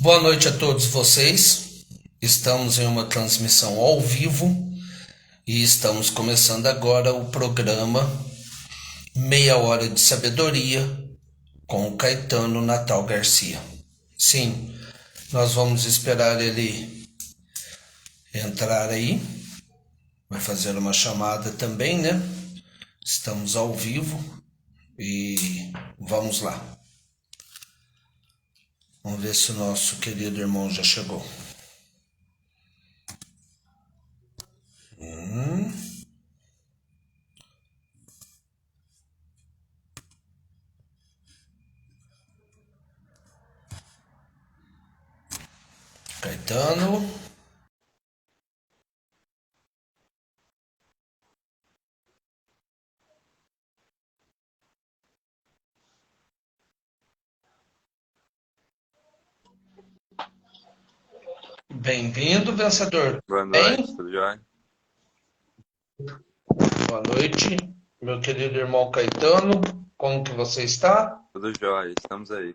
Boa noite a todos vocês. Estamos em uma transmissão ao vivo e estamos começando agora o programa Meia Hora de Sabedoria com o Caetano Natal Garcia. Sim, nós vamos esperar ele entrar aí. Vai fazer uma chamada também, né? Estamos ao vivo e vamos lá. Vamos ver se o nosso querido irmão já chegou. Caetano. Bem-vindo, vencedor. Boa noite, Bem? tudo jóia? Boa noite, meu querido irmão Caetano. Como que você está? Tudo jóia, estamos aí.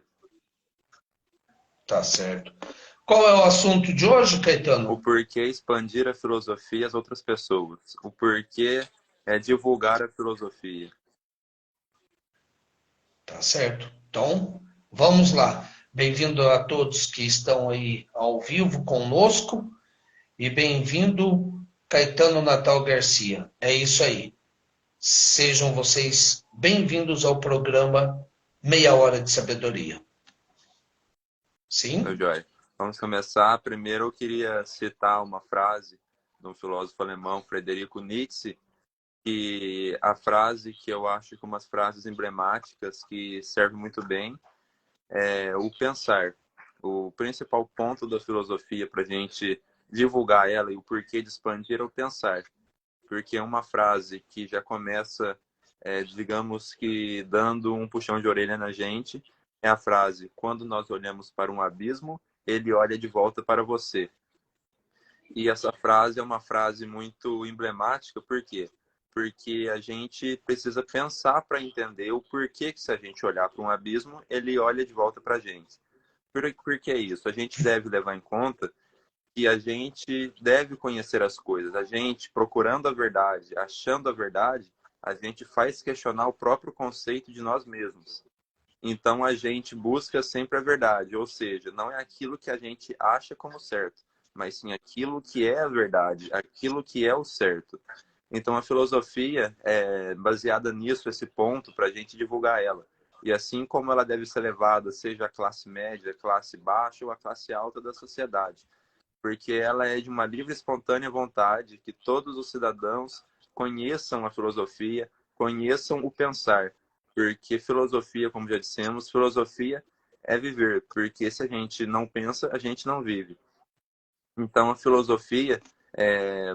Tá certo. Qual é o assunto de hoje, O Caetano? porquê expandir a filosofia às outras pessoas. O porquê é divulgar a filosofia. Tá certo. Então, vamos lá. Bem-vindo a todos que estão aí ao vivo conosco e bem-vindo, Caetano Natal Garcia. É isso aí. Sejam vocês bem-vindos ao programa Meia Hora de Sabedoria. Tudo Sim? jóia. Vamos começar. Primeiro eu queria citar uma frase de um filósofo alemão, Frederico Nietzsche, que a frase que eu acho que umas frases emblemáticas que servem muito bem é o pensar. O principal ponto da filosofia para a gente divulgar ela e o porquê de expandir é o pensar. Porque é uma frase que já começa, digamos que dando um puxão de orelha na gente, é a frase: quando nós olhamos para um abismo, ele olha de volta para você. E essa frase é uma frase muito emblemática, por quê? Porque a gente precisa pensar para entender o porquê que se a gente olhar para um abismo, ele olha de volta para a gente. Por que isso? A gente deve levar em conta que a gente deve conhecer as coisas. A gente, procurando a verdade, achando a verdade, a gente faz questionar o próprio conceito de nós mesmos. Então a gente busca sempre a verdade, ou seja, não é aquilo que a gente acha como certo, mas sim aquilo que é a verdade, aquilo que é o certo. Então a filosofia é baseada nisso, esse ponto, para a gente divulgar ela. E assim como ela deve ser levada, seja a classe média, a classe baixa ou a classe alta da sociedade, porque ela é de uma livre e espontânea vontade que todos os cidadãos conheçam a filosofia, conheçam o pensar, porque filosofia, como já dissemos, filosofia é viver, porque se a gente não pensa, a gente não vive. Então, a filosofia,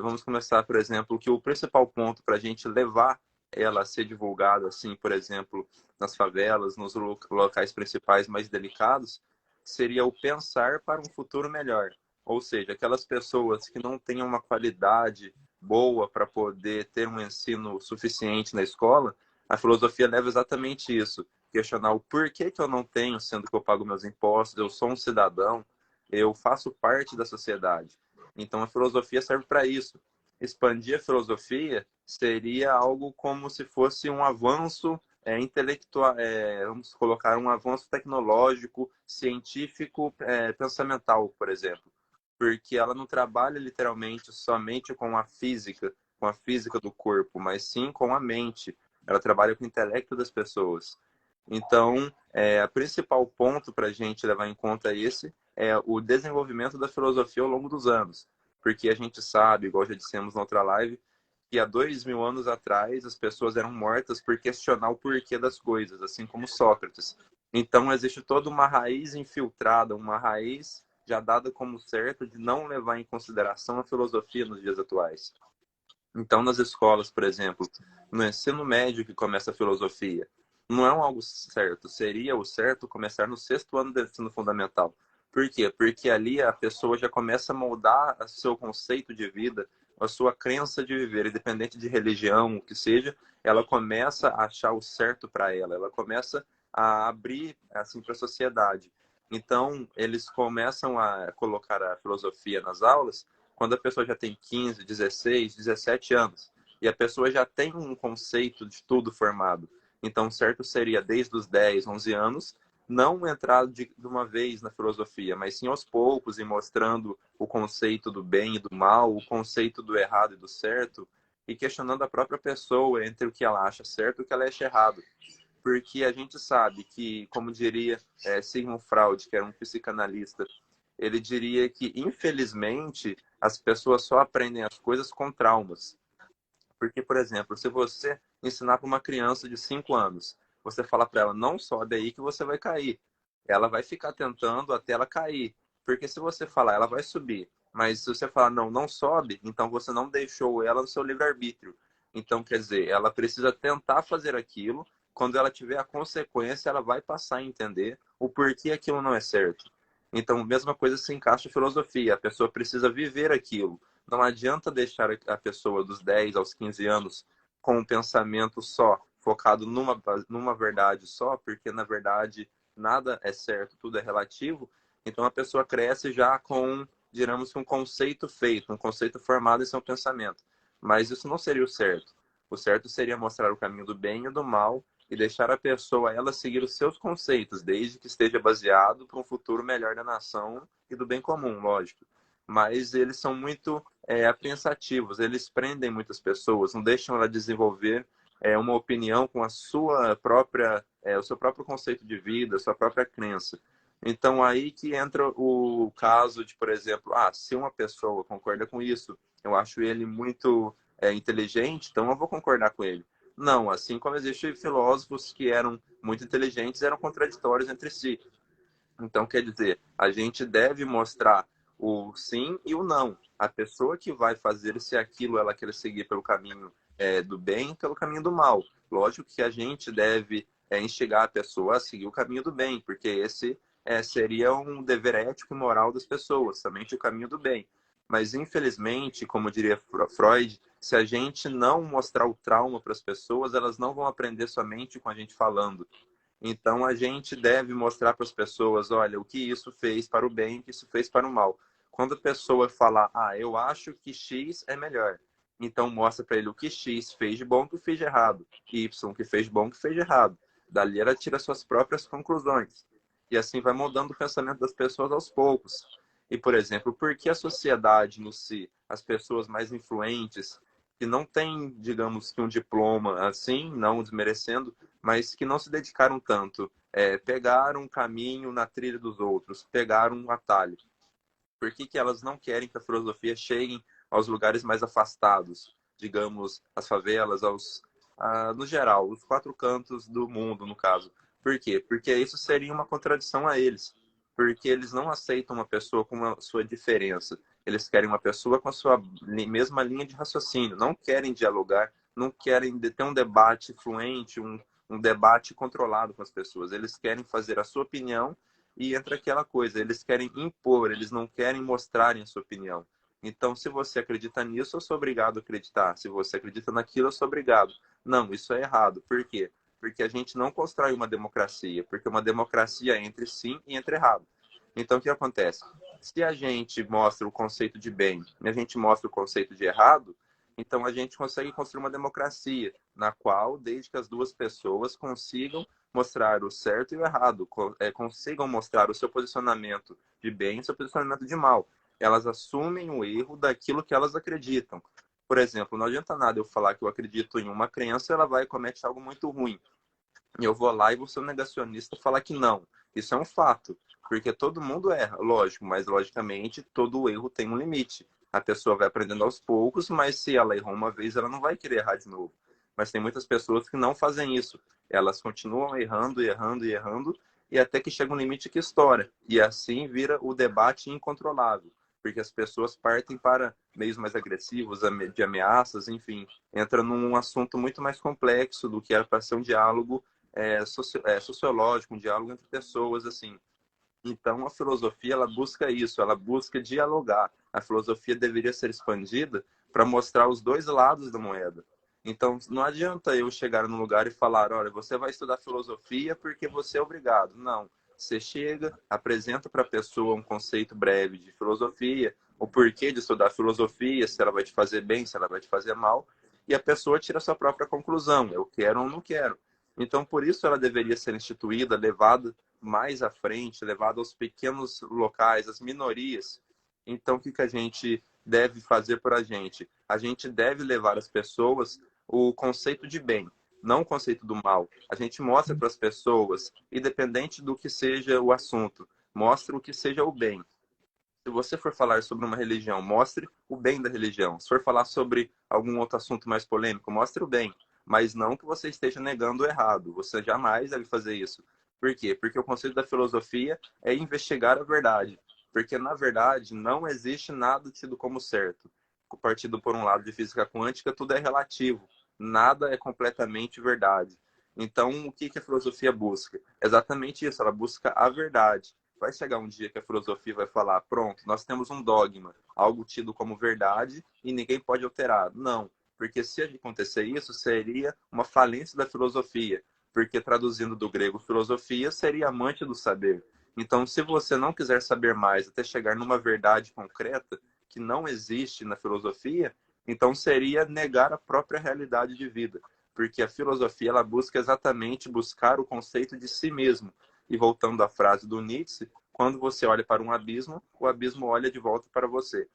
vamos começar, por exemplo, que o principal ponto para a gente levar ela a ser divulgada, assim, por exemplo, nas favelas, nos locais principais mais delicados, seria o pensar para um futuro melhor. Ou seja, aquelas pessoas que não tenham uma qualidade boa para poder ter um ensino suficiente na escola, a filosofia leva exatamente isso. Questionar o porquê que eu não tenho, sendo que eu pago meus impostos, eu sou um cidadão, eu faço parte da sociedade. Então a filosofia serve para isso. Expandir a filosofia seria algo como se fosse um avanço intelectual, vamos colocar um avanço tecnológico, científico, pensamental, por exemplo, porque ela não trabalha literalmente somente com a física do corpo, mas sim com a mente. Ela trabalha com o intelecto das pessoas. Então, o principal ponto para a gente levar em conta esse é o desenvolvimento da filosofia ao longo dos anos. Porque a gente sabe, igual já dissemos na outra live, que há 2000 anos atrás as pessoas eram mortas por questionar o porquê das coisas, assim como Sócrates. Então, existe toda uma raiz infiltrada, uma raiz já dada como certa de não levar em consideração a filosofia nos dias atuais. Então, nas escolas, por exemplo, no ensino médio que começa a filosofia, não é um algo certo. Seria o certo começar no sexto ano do ensino fundamental. Por quê? Porque ali a pessoa já começa a moldar o seu conceito de vida, a sua crença de viver, independente de religião, o que seja, ela começa a achar o certo para ela, ela começa a abrir assim para a sociedade. Então, eles começam a colocar a filosofia nas aulas quando a pessoa já tem 15, 16, 17 anos. E a pessoa já tem um conceito de tudo formado. Então, certo seria, desde os 10, 11 anos, não entrar de uma vez na filosofia, mas sim aos poucos e mostrando o conceito do bem e do mal, o conceito do errado e do certo, e questionando a própria pessoa entre o que ela acha certo e o que ela acha errado. Porque a gente sabe que, como diria Sigmund Freud, que era um psicanalista, ele diria que, infelizmente, as pessoas só aprendem as coisas com traumas. Porque, por exemplo, se você ensinar para uma criança de 5 anos, você falar para ela, não sobe aí que você vai cair. Ela vai ficar tentando até ela cair. Porque se você falar, ela vai subir. Mas se você falar, não, não sobe, então você não deixou ela no seu livre-arbítrio. Então, quer dizer, ela precisa tentar fazer aquilo. Quando ela tiver a consequência, ela vai passar a entender o porquê aquilo não é certo. Então, mesma coisa se encaixa em filosofia. A pessoa precisa viver aquilo. Não adianta deixar a pessoa dos 10 aos 15 anos com um pensamento só, focado numa verdade só, porque na verdade nada é certo, tudo é relativo. Então a pessoa cresce já com, digamos, um conceito feito, um conceito formado em seu pensamento. Mas isso não seria o certo. O certo seria mostrar o caminho do bem e do mal e deixar a pessoa ela seguir os seus conceitos, desde que esteja baseado para um futuro melhor da nação e do bem comum, lógico. Mas eles são muito apreensativos, eles prendem muitas pessoas, não deixam ela desenvolver uma opinião com a sua própria, o seu próprio conceito de vida, a sua própria crença. Então aí que entra o caso de, por exemplo, se uma pessoa concorda com isso, eu acho ele muito inteligente, então eu vou concordar com ele. Não, assim como existem filósofos que eram muito inteligentes, eram contraditórios entre si. Então, quer dizer, a gente deve mostrar o sim e o não. A pessoa que vai fazer se aquilo ela quer seguir pelo caminho do bem, pelo caminho do mal. Lógico que a gente deve instigar a pessoa a seguir o caminho do bem, porque esse seria um dever ético e moral das pessoas, somente o caminho do bem. Mas, infelizmente, como diria Freud, se a gente não mostrar o trauma para as pessoas, elas não vão aprender somente com a gente falando. Então a gente deve mostrar para as pessoas, olha, o que isso fez para o bem, o que isso fez para o mal. Quando a pessoa falar, eu acho que X é melhor, então mostra para ele o que X fez de bom, o que fez de errado, Y que fez de bom, o que fez de errado. Dali ela tira suas próprias conclusões. E assim vai mudando o pensamento das pessoas aos poucos. E, por exemplo, por que a sociedade no si, as pessoas mais influentes, que não têm, digamos que um diploma assim, não desmerecendo, mas que não se dedicaram tanto, pegaram um caminho na trilha dos outros, pegaram um atalho. Por que elas não querem que a filosofia chegue aos lugares mais afastados, digamos, as favelas, no geral, os quatro cantos do mundo, no caso? Por quê? Porque isso seria uma contradição a eles. Porque eles não aceitam uma pessoa com a sua diferença. Eles querem uma pessoa com a sua mesma linha de raciocínio. Não querem dialogar, não querem ter um debate fluente, um debate controlado com as pessoas. Eles querem fazer a sua opinião e entra aquela coisa, eles querem impor, eles não querem mostrarem a sua opinião. Então, se você acredita nisso, eu sou obrigado a acreditar. Se você acredita naquilo, eu sou obrigado. Não, isso é errado. Por quê? Porque a gente não constrói uma democracia, porque uma democracia é entre sim e entre errado. Então, o que acontece? Se a gente mostra o conceito de bem e a gente mostra o conceito de errado, então a gente consegue construir uma democracia na qual, desde que as duas pessoas consigam mostrar o certo e o errado, consigam mostrar o seu posicionamento de bem e o seu posicionamento de mal. Elas assumem o erro daquilo que elas acreditam. Por exemplo, não adianta nada eu falar que eu acredito em uma crença, ela vai cometer algo muito ruim. E eu vou lá e vou ser um negacionista e falar que não. Isso é um fato, porque todo mundo erra, lógico, mas logicamente todo erro tem um limite. A pessoa vai aprendendo aos poucos, mas se ela errou uma vez, ela não vai querer errar de novo. Mas tem muitas pessoas que não fazem isso. Elas continuam errando, errando e errando, e até que chega um limite que estoura. E assim vira o debate incontrolável, porque as pessoas partem para meios mais agressivos, de ameaças, enfim. Entra num assunto muito mais complexo do que era para ser um diálogo sociológico, um diálogo entre pessoas, assim. Então, a filosofia, ela busca isso, ela busca dialogar. A filosofia deveria ser expandida para mostrar os dois lados da moeda. Então, não adianta eu chegar num lugar e falar, olha, você vai estudar filosofia porque você é obrigado. Não. Você chega, apresenta para a pessoa um conceito breve de filosofia, o porquê de estudar filosofia, se ela vai te fazer bem, se ela vai te fazer mal, e a pessoa tira a sua própria conclusão, eu quero ou não quero. Então, por isso ela deveria ser instituída, levada mais à frente, levada aos pequenos locais, às minorias. Então, o que a gente deve fazer por a gente? A gente deve levar às pessoas o conceito de bem, não o conceito do mal. A gente mostra para as pessoas, independente do que seja o assunto, mostra o que seja o bem. Se você for falar sobre uma religião, mostre o bem da religião. Se for falar sobre algum outro assunto mais polêmico, mostre o bem. Mas não que você esteja negando o errado. Você jamais deve fazer isso. Por quê? Porque o conceito da filosofia é investigar a verdade. Porque, na verdade, não existe nada tido como certo. Partindo por um lado de física quântica, tudo é relativo. Nada é completamente verdade. Então, o que a filosofia busca? Exatamente isso, ela busca a verdade. Vai chegar um dia que a filosofia vai falar, pronto, nós temos um dogma, algo tido como verdade e ninguém pode alterar. Não, porque se acontecer isso, seria uma falência da filosofia, porque traduzindo do grego filosofia, seria amante do saber. Então, se você não quiser saber mais até chegar numa verdade concreta, que não existe na filosofia, então seria negar a própria realidade de vida, porque a filosofia ela busca exatamente buscar o conceito de si mesmo. E voltando à frase do Nietzsche, quando você olha para um abismo, o abismo olha de volta para você.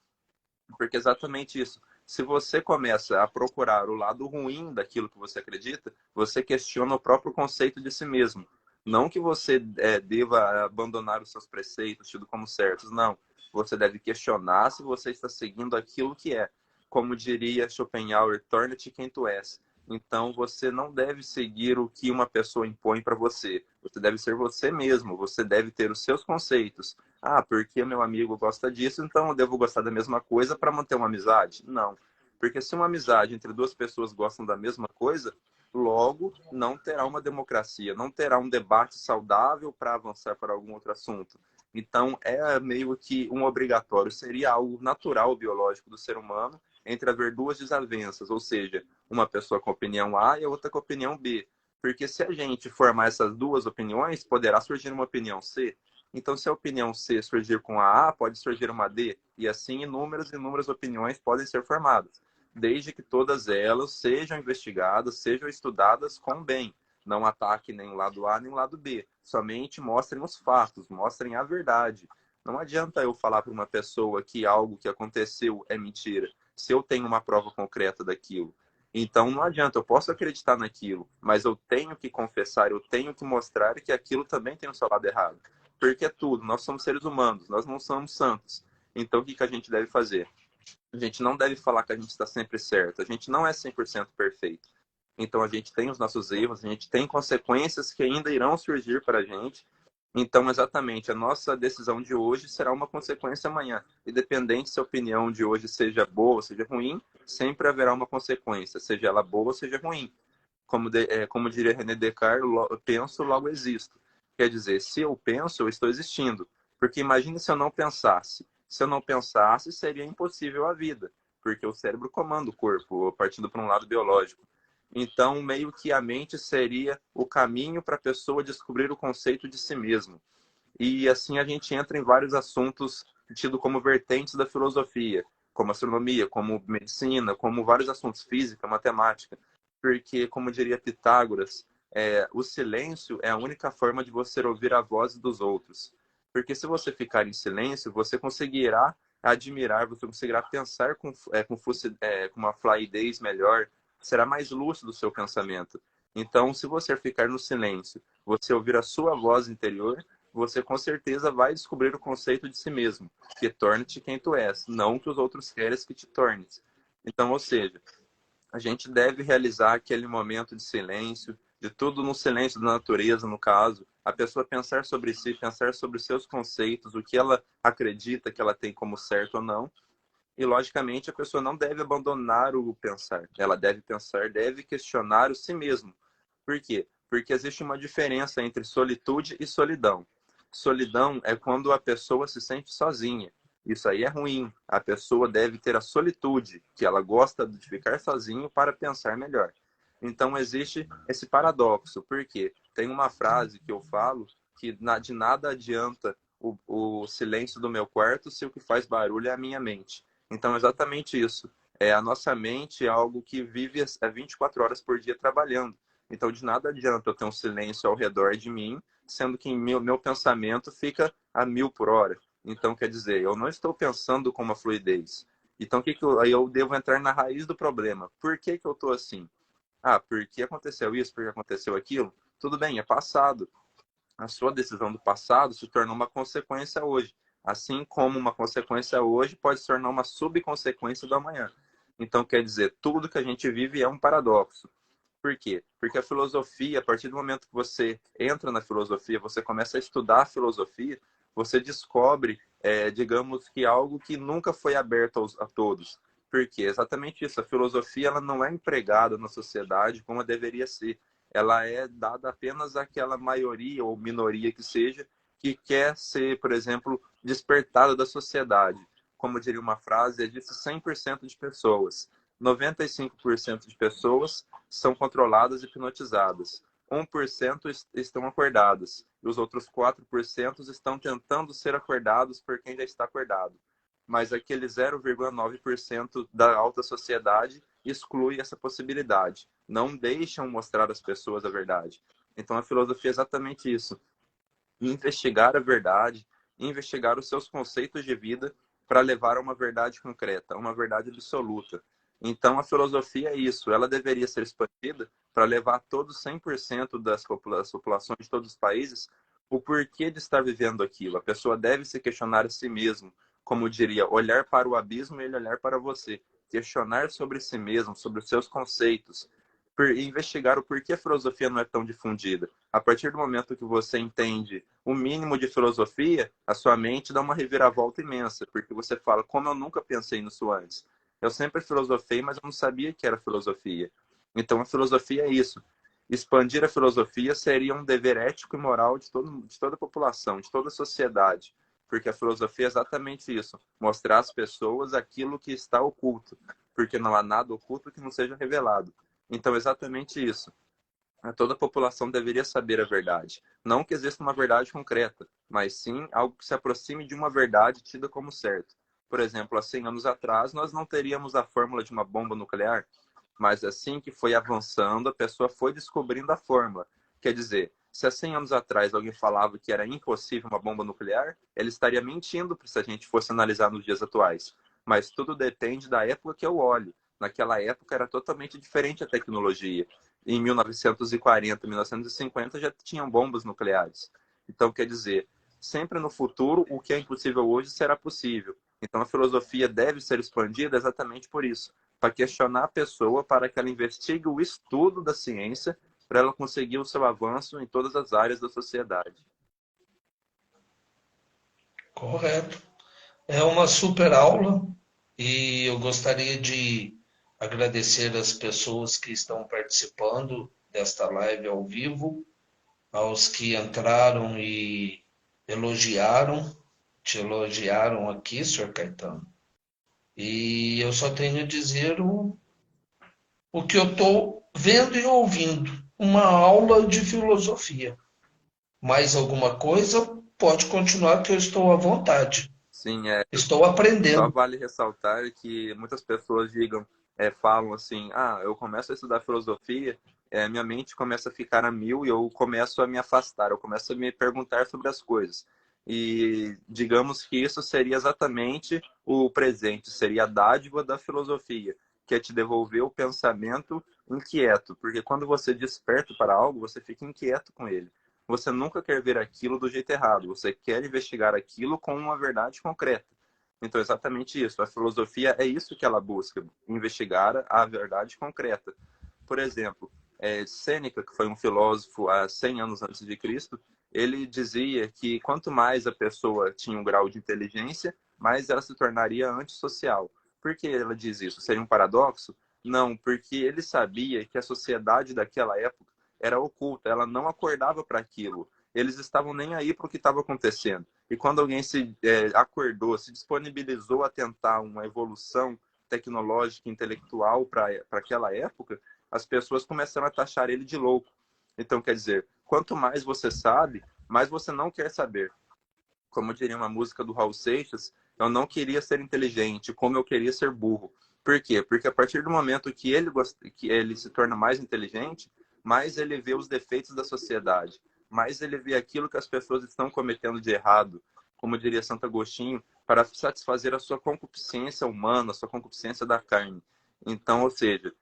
Porque é exatamente isso. Se você começa a procurar o lado ruim daquilo que você acredita, você questiona o próprio conceito de si mesmo. Não que você deva abandonar os seus preceitos, tido como certos, não. Você deve questionar se você está seguindo aquilo que é. Como diria Schopenhauer, torna-te quem tu és. Então, você não deve seguir o que uma pessoa impõe para você. Você deve ser você mesmo. Você deve ter os seus conceitos. Ah, porque meu amigo gosta disso, então eu devo gostar da mesma coisa para manter uma amizade? Não. Porque se uma amizade entre duas pessoas gostam da mesma coisa, logo não terá uma democracia, não terá um debate saudável para avançar para algum outro assunto. Então, é meio que um obrigatório, seria algo natural biológico do ser humano entre haver duas desavenças, ou seja, uma pessoa com opinião A e a outra com opinião B. Porque se a gente formar essas duas opiniões, poderá surgir uma opinião C. Então, se a opinião C surgir com a A, pode surgir uma D, e assim inúmeras e inúmeras opiniões podem ser formadas, desde que todas elas sejam investigadas, sejam estudadas com bem. Não ataque nem o lado A nem o lado B. Somente mostrem os fatos, mostrem a verdade. Não adianta eu falar para uma pessoa que algo que aconteceu é mentira, se eu tenho uma prova concreta daquilo. Então não adianta, eu posso acreditar naquilo, mas eu tenho que confessar, eu tenho que mostrar que aquilo também tem o seu lado errado. Porque é tudo, nós somos seres humanos, nós não somos santos. Então o que a gente deve fazer? A gente não deve falar que a gente está sempre certo, a gente não é 100% perfeito. Então a gente tem os nossos erros, a gente tem consequências que ainda irão surgir para a gente. Então, exatamente, a nossa decisão de hoje será uma consequência amanhã. Independente se a opinião de hoje seja boa ou seja ruim, sempre haverá uma consequência, seja ela boa ou seja ruim. Como diria René Descartes, penso, logo existo. Quer dizer, se eu penso, eu estou existindo. Porque imagine se eu não pensasse. Se eu não pensasse, seria impossível a vida, porque o cérebro comanda o corpo, partindo para um lado biológico. Então, meio que a mente seria o caminho para a pessoa descobrir o conceito de si mesmo. E assim a gente entra em vários assuntos tidos como vertentes da filosofia, como astronomia, como medicina, como vários assuntos, física, matemática. Porque, como diria Pitágoras, o silêncio é a única forma de você ouvir a voz dos outros. Porque se você ficar em silêncio, você conseguirá admirar, você conseguirá pensar com uma fluidez melhor, será mais lúcido o seu pensamento. Então, se você ficar no silêncio, você ouvir a sua voz interior, você com certeza vai descobrir o conceito de si mesmo, que torna-te quem tu és, não que os outros querem que te tornes. Então, ou seja, a gente deve realizar aquele momento de silêncio, de tudo no silêncio da natureza, no caso, a pessoa pensar sobre si, pensar sobre os seus conceitos, o que ela acredita que ela tem como certo ou não. E, logicamente, a pessoa não deve abandonar o pensar. Ela deve pensar, deve questionar o si mesmo. Por quê? Porque existe uma diferença entre solitude e solidão. Solidão é quando a pessoa se sente sozinha. Isso aí é ruim. A pessoa deve ter a solitude, que ela gosta de ficar sozinho para pensar melhor. Então existe esse paradoxo. Por quê? Tem uma frase que eu falo que de nada adianta o silêncio do meu quarto se o que faz barulho é a minha mente. Então, é exatamente isso. A nossa mente é algo que vive 24 horas por dia trabalhando. Então, de nada adianta eu ter um silêncio ao redor de mim, sendo que meu pensamento fica a 1000 por hora. Então, quer dizer, eu não estou pensando com uma fluidez. Então, aí eu devo entrar na raiz do problema. Por que eu estou assim? Ah, porque aconteceu isso, porque aconteceu aquilo? Tudo bem, é passado. A sua decisão do passado se tornou uma consequência hoje. Assim como uma consequência hoje pode se tornar uma subconsequência do amanhã. Então, quer dizer, tudo que a gente vive é um paradoxo. Por quê? Porque a filosofia, a partir do momento que você entra na filosofia, você começa a estudar a filosofia, você descobre, digamos que algo que nunca foi aberto a todos. Por quê? Exatamente isso. A filosofia ela não é empregada na sociedade como deveria ser. Ela é dada apenas àquela maioria ou minoria que seja, que quer ser, por exemplo, despertada da sociedade. Como diria uma frase, é disso 100% de pessoas. 95% de pessoas são controladas e hipnotizadas. 1% estão acordadas. E os outros 4% estão tentando ser acordados por quem já está acordado. Mas aquele 0,9% da alta sociedade exclui essa possibilidade. Não deixam mostrar às pessoas a verdade. Então a filosofia é exatamente isso. Investigar a verdade, investigar os seus conceitos de vida para levar a uma verdade concreta, uma verdade absoluta. Então, a filosofia é isso. Ela deveria ser expandida para levar todos 100% das populações de todos os países o porquê de estar vivendo aquilo. A pessoa deve se questionar a si mesmo, como diria, olhar para o abismo e ele olhar para você. Questionar sobre si mesmo, sobre os seus conceitos, investigar o porquê a filosofia não é tão difundida. A partir do momento que você entende o mínimo de filosofia, a sua mente dá uma reviravolta imensa, porque você fala, como eu nunca pensei nisso antes. Eu sempre filosofei, mas eu não sabia que era filosofia. Então, a filosofia é isso. Expandir a filosofia seria um dever ético e moral de toda a população, de toda a sociedade. Porque a filosofia é exatamente isso. Mostrar às pessoas aquilo que está oculto. Porque não há nada oculto que não seja revelado. Então, é exatamente isso. Toda a população deveria saber a verdade. Não que exista uma verdade concreta, mas sim algo que se aproxime de uma verdade tida como certo. Por exemplo, há 100 anos atrás, nós não teríamos a fórmula de uma bomba nuclear, mas assim que foi avançando, a pessoa foi descobrindo a fórmula. Quer dizer, se há 100 anos atrás alguém falava que era impossível uma bomba nuclear, ele estaria mentindo se a gente fosse analisar nos dias atuais. Mas tudo depende da época que eu olho. Naquela época era totalmente diferente a tecnologia. Em 1940, 1950 já tinham bombas nucleares. Então, quer dizer, sempre no futuro, o que é impossível hoje será possível. Então, a filosofia deve ser expandida exatamente por isso, para questionar a pessoa, para que ela investigue o estudo da ciência, para ela conseguir o seu avanço em todas as áreas da sociedade. Correto. É uma super aula e eu gostaria de agradecer as pessoas que estão participando desta live ao vivo, aos que entraram e elogiaram, te elogiaram aqui, senhor Caetano. E eu só tenho a dizer o que eu estou vendo e ouvindo, uma aula de filosofia. Mais alguma coisa? Pode continuar que eu estou à vontade. Sim, Estou só aprendendo. vale ressaltar que muitas pessoas falam assim, eu começo a estudar filosofia, minha mente começa a ficar a mil e eu começo a me afastar, eu começo a me perguntar sobre as coisas. E digamos que isso seria exatamente o presente, seria a dádiva da filosofia, que é te devolver o pensamento inquieto, porque quando você desperta para algo, você fica inquieto com ele. Você nunca quer ver aquilo do jeito errado, você quer investigar aquilo com uma verdade concreta. Então, exatamente isso. A filosofia é isso que ela busca, investigar a verdade concreta. Por exemplo, Sêneca, que foi um filósofo há 100 anos antes de Cristo, ele dizia que quanto mais a pessoa tinha um grau de inteligência, mais ela se tornaria antissocial. Por que ela diz isso? Seria um paradoxo? Não, porque ele sabia que a sociedade daquela época era oculta, ela não acordava para aquilo. Eles estavam nem aí para o que estava acontecendo. E quando alguém se acordou, se disponibilizou a tentar uma evolução tecnológica, intelectual para aquela época, as pessoas começaram a taxar ele de louco. Então, quer dizer, quanto mais você sabe, mas você não quer saber. Como diria uma música do Raul Seixas, eu não queria ser inteligente, como eu queria ser burro. Por quê? Porque a partir do momento que ele se torna mais inteligente, mais ele vê os defeitos da sociedade, mais ele vê aquilo que as pessoas estão cometendo de errado, como diria Santo Agostinho, para satisfazer a sua concupiscência humana, a sua concupiscência da carne. Então, ou seja,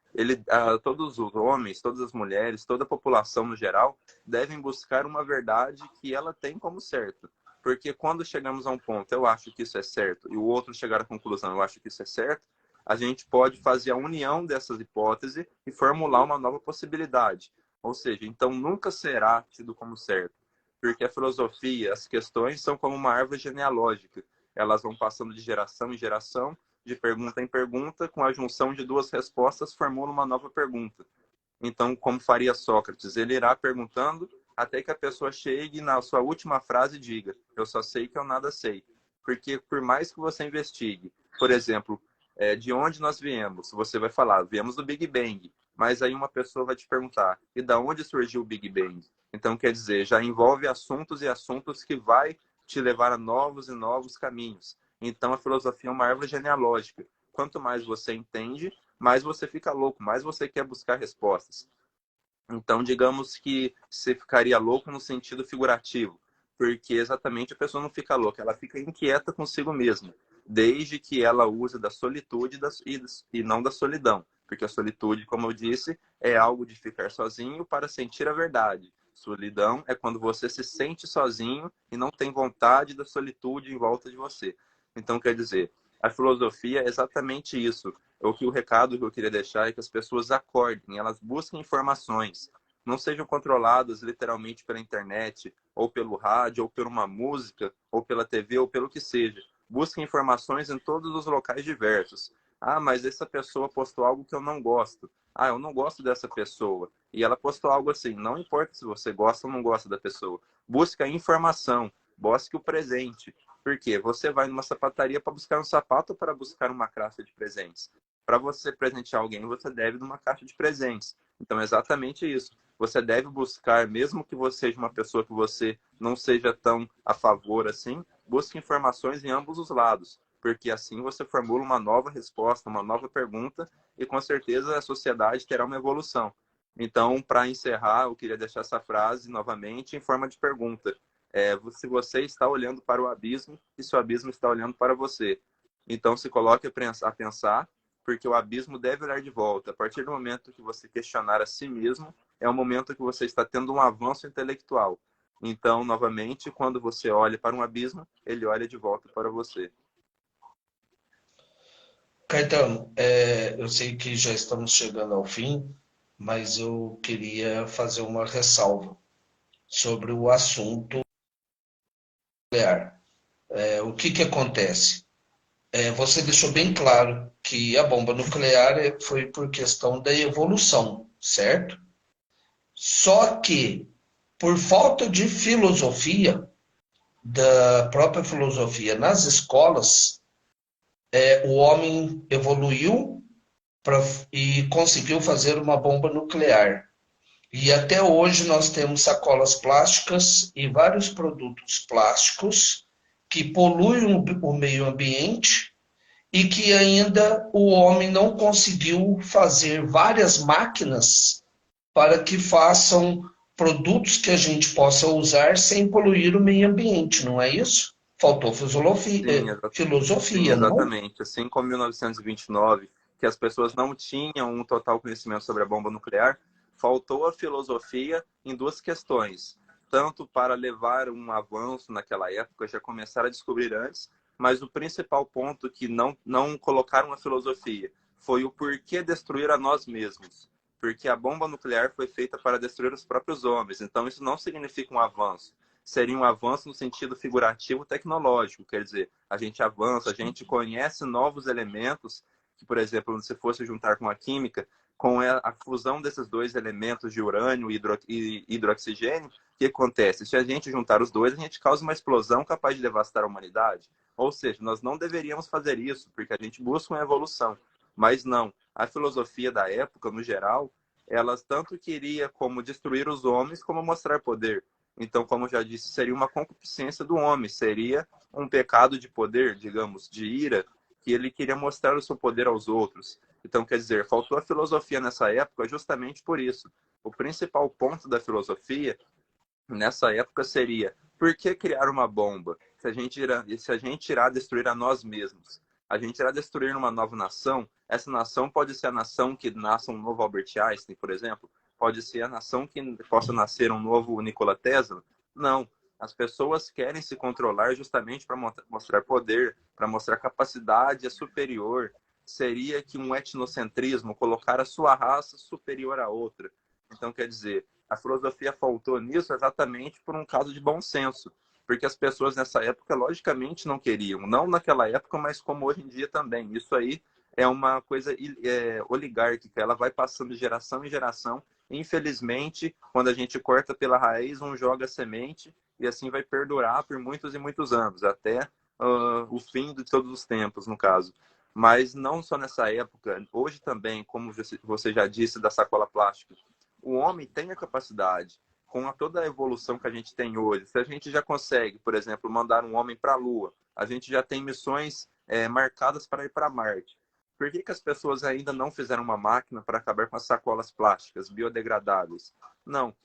todos os homens, todas as mulheres, toda a população no geral, devem buscar uma verdade que ela tem como certa. Porque quando chegamos a um ponto, eu acho que isso é certo, e o outro chegar à conclusão, eu acho que isso é certo, a gente pode fazer a união dessas hipóteses e formular uma nova possibilidade. Ou seja, então nunca será tido como certo. Porque a filosofia, as questões são como uma árvore genealógica. Elas vão passando de geração em geração, de pergunta em pergunta, com a junção de duas respostas, formando uma nova pergunta. Então, como faria Sócrates? Ele irá perguntando até que a pessoa chegue na sua última frase e diga: eu só sei que eu nada sei. Porque por mais que você investigue, por exemplo, de onde nós viemos, você vai falar: viemos do Big Bang. Mas aí uma pessoa vai te perguntar: e da onde surgiu o Big Bang? Então, quer dizer, já envolve assuntos e assuntos que vai te levar a novos e novos caminhos. Então, a filosofia é uma árvore genealógica. Quanto mais você entende, mais você fica louco, mais você quer buscar respostas. Então, digamos que você ficaria louco no sentido figurativo, porque exatamente a pessoa não fica louca, ela fica inquieta consigo mesma, desde que ela use da solitude e não da solidão, porque a solitude, como eu disse, é algo de ficar sozinho para sentir a verdade. Solidão é quando você se sente sozinho e não tem vontade da solitude em volta de você. Então, quer dizer, a filosofia é exatamente isso. O recado que eu queria deixar é que as pessoas acordem, elas busquem informações, não sejam controladas literalmente pela internet, ou pelo rádio, ou por uma música, ou pela TV, ou pelo que seja. Busquem informações em todos os locais diversos. Ah, mas essa pessoa postou algo que eu não gosto. Ah, eu não gosto dessa pessoa. E ela postou algo assim. Não importa se você gosta ou não gosta da pessoa. Busque a informação, busque o presente. Por quê? Você vai numa sapataria para buscar um sapato ou para buscar uma caixa de presentes? Para você presentear alguém, você deve numa caixa de presentes. Então, é exatamente isso. Você deve buscar, mesmo que você seja uma pessoa que você não seja tão a favor assim, busque informações em ambos os lados, porque assim você formula uma nova resposta, uma nova pergunta, e com certeza a sociedade terá uma evolução. Então, para encerrar, eu queria deixar essa frase novamente em forma de pergunta. Se você está olhando para o abismo, e se o abismo está olhando para você. Então, se coloque a pensar, porque o abismo deve olhar de volta. A partir do momento que você questionar a si mesmo, é o momento que você está tendo um avanço intelectual. Então, novamente, quando você olha para um abismo, ele olha de volta para você. Caetano, eu sei que já estamos chegando ao fim, mas eu queria fazer uma ressalva sobre o assunto nuclear. O que que acontece? Você deixou bem claro que a bomba nuclear foi por questão da evolução, certo? Só que, por falta de filosofia, da própria filosofia nas escolas, o homem evoluiu e conseguiu fazer uma bomba nuclear. E até hoje nós temos sacolas plásticas e vários produtos plásticos que poluem o meio ambiente e que ainda o homem não conseguiu fazer várias máquinas para que façam produtos que a gente possa usar sem poluir o meio ambiente, não é isso? Faltou Sim, sim, filosofia, não? exatamente. Assim como em 1929, que as pessoas não tinham um total conhecimento sobre a bomba nuclear, faltou a filosofia em duas questões. Tanto para levar um avanço naquela época, já começaram a descobrir antes, mas o principal ponto que não colocaram a filosofia foi o porquê destruir a nós mesmos. Porque a bomba nuclear foi feita para destruir os próprios homens. Então, isso não significa um avanço, seria um avanço no sentido figurativo tecnológico, quer dizer, a gente avança, a gente conhece novos elementos, que, por exemplo, se fosse juntar com a química, com a fusão desses dois elementos de urânio e hidroxigênio, o que acontece? Se a gente juntar os dois, a gente causa uma explosão capaz de devastar a humanidade. Ou seja, nós não deveríamos fazer isso, porque a gente busca uma evolução. Mas não, a filosofia da época, no geral, elas tanto queria como destruir os homens, como mostrar poder. Então, como eu já disse, seria uma concupiscência do homem, seria um pecado de poder, digamos, de ira, que ele queria mostrar o seu poder aos outros. Então, quer dizer, faltou a filosofia nessa época justamente por isso. O principal ponto da filosofia nessa época seria: por que criar uma bomba? Se a gente irá destruir a nós mesmos, a gente irá destruir uma nova nação. Essa nação pode ser a nação que nasça um novo Albert Einstein, por exemplo. Pode ser a nação que possa nascer um novo Nikola Tesla. Não. As pessoas querem se controlar justamente para mostrar poder, para mostrar capacidade superior. Seria que um etnocentrismo, colocar a sua raça superior à outra. Então, quer dizer, a filosofia faltou nisso exatamente por um caso de bom senso, porque as pessoas nessa época, logicamente, não queriam. Não naquela época, mas como hoje em dia também. Isso aí é uma coisa oligárquica, ela vai passando de geração em geração. Infelizmente, quando a gente corta pela raiz, um joga a semente, e assim vai perdurar por muitos e muitos anos, até o fim de todos os tempos, no caso. Mas não só nessa época, hoje também, como você já disse, da sacola plástica, o homem tem a capacidade, com toda a evolução que a gente tem hoje, se a gente já consegue, por exemplo, mandar um homem para a Lua, a gente já tem missões marcadas para ir para Marte. Por que as pessoas ainda não fizeram uma máquina para acabar com as sacolas plásticas biodegradáveis? Não,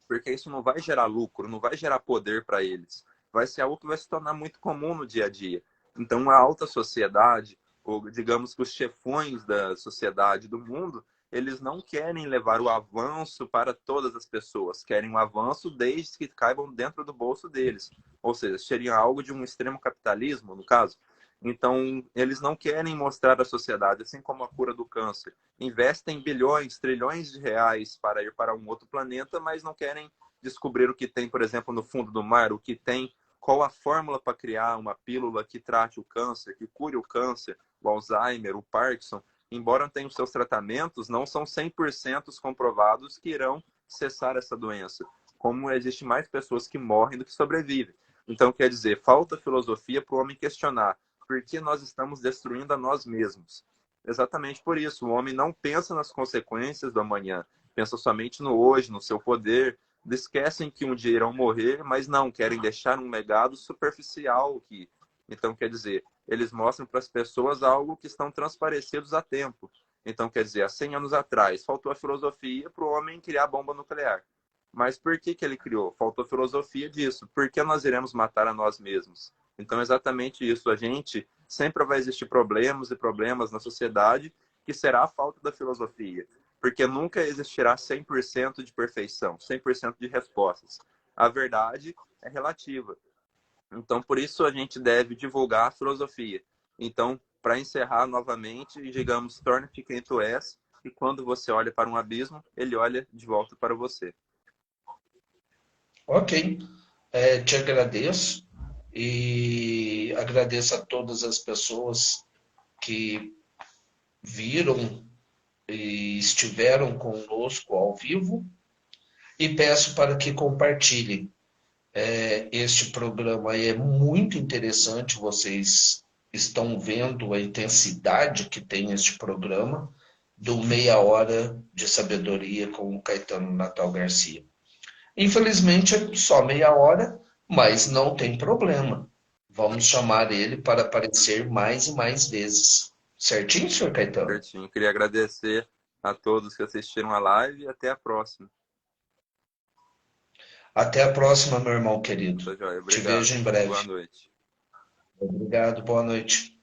porque isso não vai gerar lucro, não vai gerar poder para eles. Vai ser algo que vai se tornar muito comum no dia a dia. Então, a alta sociedade, ou digamos que os chefões da sociedade do mundo, eles não querem levar o avanço para todas as pessoas, querem um avanço desde que caibam dentro do bolso deles. Ou seja, seria algo de um extremo capitalismo, no caso. Então, eles não querem mostrar à sociedade, assim como a cura do câncer. Investem bilhões, trilhões de reais para ir para um outro planeta, mas não querem descobrir o que tem, por exemplo, no fundo do mar, o que tem, qual a fórmula para criar uma pílula que trate o câncer, que cure o câncer, o Alzheimer, o Parkinson. Embora tenham seus tratamentos, não são 100% comprovados que irão cessar essa doença. Como existe mais pessoas que morrem do que sobrevivem. Então, quer dizer, falta filosofia para o homem questionar por que nós estamos destruindo a nós mesmos. Exatamente por isso, o homem não pensa nas consequências do amanhã, pensa somente no hoje, no seu poder, esquecem que um dia irão morrer, mas não, querem deixar um legado superficial aqui. Então, quer dizer, eles mostram para as pessoas algo que estão transparecidos há tempo. Então, quer dizer, há 100 anos atrás, faltou a filosofia para o homem criar a bomba nuclear. Mas por que ele criou? Faltou filosofia disso. Por que nós iremos matar a nós mesmos? Então, é exatamente isso. A gente sempre vai existir problemas e problemas na sociedade que será a falta da filosofia. Porque nunca existirá 100% de perfeição, 100% de respostas. A verdade é relativa. Então, por isso a gente deve divulgar a filosofia. Então, para encerrar novamente, digamos, torna-te quem tu és, e quando você olha para um abismo, ele olha de volta para você. Ok, te agradeço e agradeço a todas as pessoas que viram e estiveram conosco ao vivo e peço para que compartilhem. Este programa é muito interessante, vocês estão vendo a intensidade que tem este programa do Meia Hora de Sabedoria com o Caetano Natal Garcia. Infelizmente é só meia hora, mas não tem problema. Vamos chamar ele para aparecer mais e mais vezes. Certinho, senhor Caetano? Certinho. Queria agradecer a todos que assistiram a live e até a próxima. Até a próxima, meu irmão querido. Tá joia. Te Obrigado. vejo em Boa breve. noite. Obrigado, boa noite.